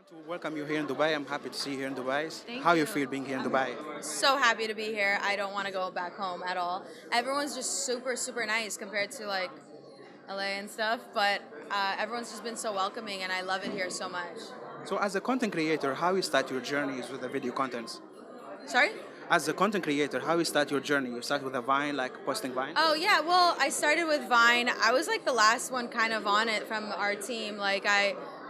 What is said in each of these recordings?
To welcome you here in Dubai. I'm happy to see you here in Dubai. Thank How you you. feel being here in I'm Dubai? so happy to be here. I don't want to go back home at all. Everyone's just super, super nice compared to like LA and stuff, but everyone's just been so welcoming and I love it here so much. So, as a content creator, how you start your journeys with the video contents? Sorry? As a content creator, how you start your journey? You start with a Vine, like posting Vine? Oh, yeah. Well, I started with Vine. I was like the last one kind of on it from our team.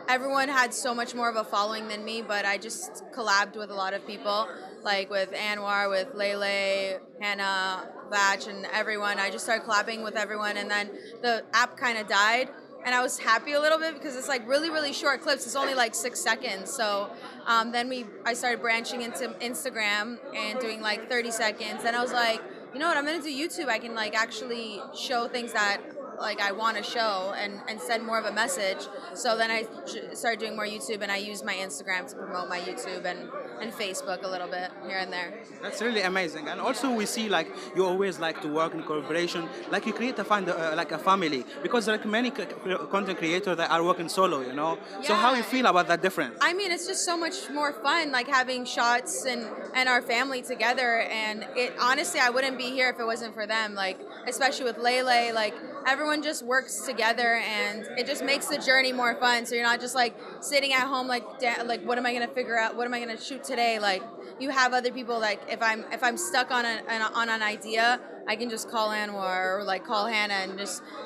Everyone had so much more of a following than me, but I just collabed with a lot of people, like with Anwar, with Lele, Hannah, Batch, and everyone. I just started collabing with everyone, and then the app kind of died. And I was happy a little bit because it's like really, really short clips. It's only like 6 seconds. So I started branching into Instagram and doing like 30 seconds. And I was like, you know what, I'm gonna do YouTube. I can like actually show things that like I want to show and send more of a message. So then I started doing more YouTube, and I use my Instagram to promote my YouTube and Facebook a little bit here and there. That's really amazing. And also, we see like you always like to work in collaboration, like you create like a family, because there are many content creators that are working solo, you know. So, how you Yeah. feel about that difference? I mean, it's just so much more fun, like having shots and our family together. And it honestly, I wouldn't be here if it wasn't for them. Like, especially with Lele, like everyone just works together, and it just makes the journey more fun. So you're not just like sitting at home, like like what am I gonna figure out? What am I gonna shoot today? Like you have other people. Like if I'm stuck on an idea, I can just call Anwar or like call Hannah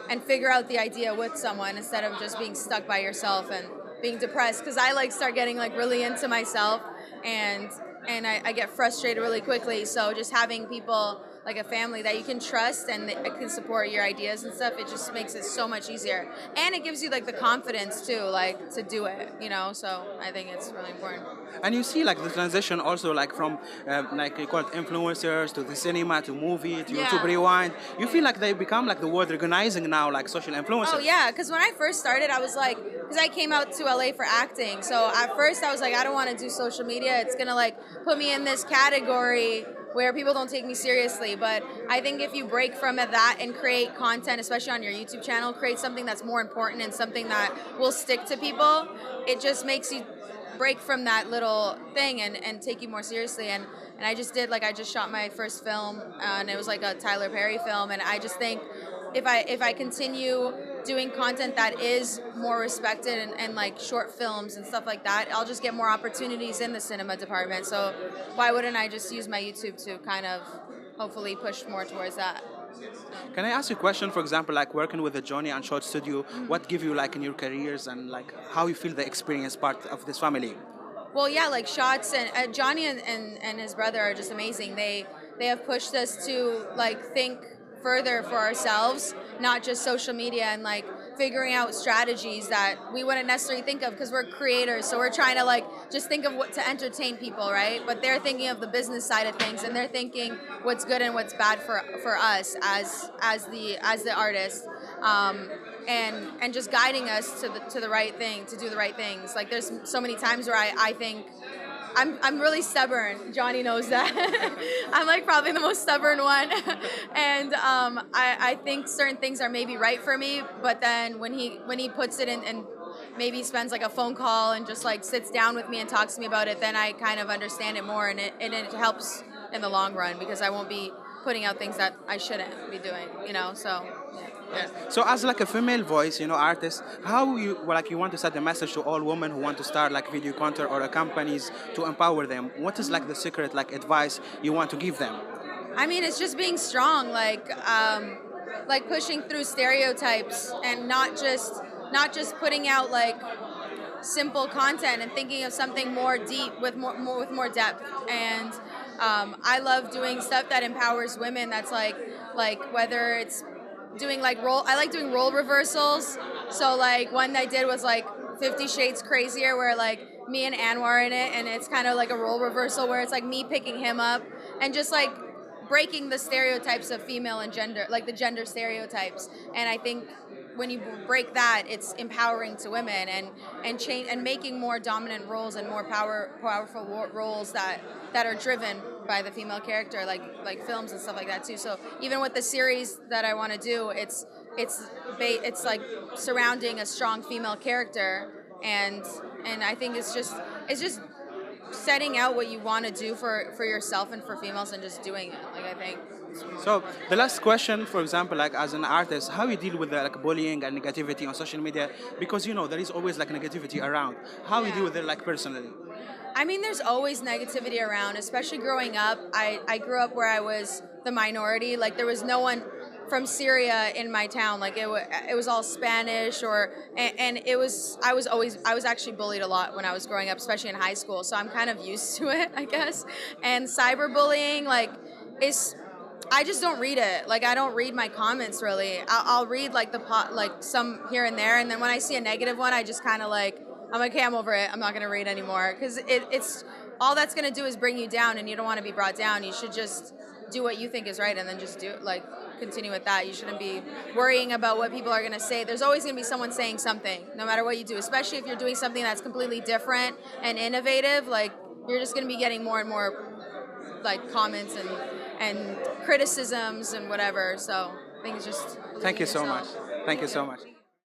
and figure out the idea with someone instead of just being stuck by yourself and being depressed, because I like start getting like really into myself, and I get frustrated really quickly. So just having people like a family that you can trust and that can support your ideas and stuff, it just makes it so much easier, and it gives you like the confidence too, like to do it, you know. So I think it's really important. And you see like the transition also like from like you call it influencers to the cinema to movie to YouTube Yeah. Rewind. You feel like they become like the word recognizing now like social Oh influencers. yeah, because when I first started, I was like, because I came out to LA for acting. So at first, I was like, I don't want to do social media. It's gonna like put me in this category where people don't take me seriously. But I think if you break from that and create content, especially on your YouTube channel, create something that's more important and something that will stick to people, it just makes you break from that little thing and take you more seriously. And I just did, like, I just shot my first film, and it was like a Tyler Perry film. And I just think if I continue doing content that is more respected, and like short films and stuff like that, I'll just get more opportunities in the cinema department. So why wouldn't I just use my YouTube to kind of hopefully push more towards that? Can I ask you a question? For example, like working with the Johnny and Short Studio, what give you like in your careers and like how you feel the experience part of this family? Well, yeah, like shots, and Johnny and his brother are just amazing. They have pushed us to like think further for ourselves, not just social media, and like figuring out strategies that we wouldn't necessarily think of because we're creators. So we're trying to like just think of what to entertain people, right? But they're thinking of the business side of things, and they're thinking what's good and what's bad for us as the artist. And just guiding us to the right thing, to do the right things. Like there's so many times where I think I'm really stubborn. Johnny knows that. I'm like probably the most stubborn one, and I think certain things are maybe right for me, but then when he puts it in and maybe spends like a phone call and just like sits down with me and talks to me about it, then I kind of understand it more, and it helps in the long run because I won't be putting out things that I shouldn't be doing, you know. So Yeah. So as like a female voice, you know, artist, how you well, like you want to set the message to all women who want to start like video content or companies to empower them? What is like the secret like advice you want to give them? I mean, it's just being strong, like pushing through stereotypes and not just putting out like simple content and thinking of something more deep with more depth. And I love doing stuff that empowers women. That's like whether it's doing like I like doing role reversals. So like one I did was like 50 Shades Crazier, where like me and Anwar in it, and it's kind of like a role reversal where it's like me picking him up and just like breaking the stereotypes of female and gender, like the gender stereotypes. And I think when you break that, it's empowering to women and change and making more dominant roles and more powerful roles that are driven by the female character, like films and stuff like that too. So even with the series that I want to do, it's like surrounding a strong female character, and I think it's just setting out what you want to do for yourself and for females and just doing it. Like I think. So the last question, for example, like as an artist, how you deal with the like bullying and negativity on social media? Because there is always like negativity around. How you deal Yeah. with it like personally? I mean, there's always negativity around, especially growing up. I grew up where I was the minority. Like, there was no one from Syria in my town. Like, it was all Spanish, and I was actually bullied a lot when I was growing up, especially in high school. So I'm kind of used to it, I guess. And cyberbullying, like, is I just don't read it. Like I don't read my comments really. I'll read like like some here and there, and then when I see a negative one, I just kind of like I'm like, okay, I'm over it. I'm not gonna read anymore because it's all that's gonna do is bring you down, and you don't want to be brought down. You should just do what you think is right, and then just do like continue with that. You shouldn't be worrying about what people are gonna say. There's always gonna be someone saying something, no matter what you do. Especially if you're doing something that's completely different and innovative. Like you're just gonna be getting more and more like comments and criticisms and whatever. So I think it's just Thank believing you in so much. yourself. Thank you Thank so you. much.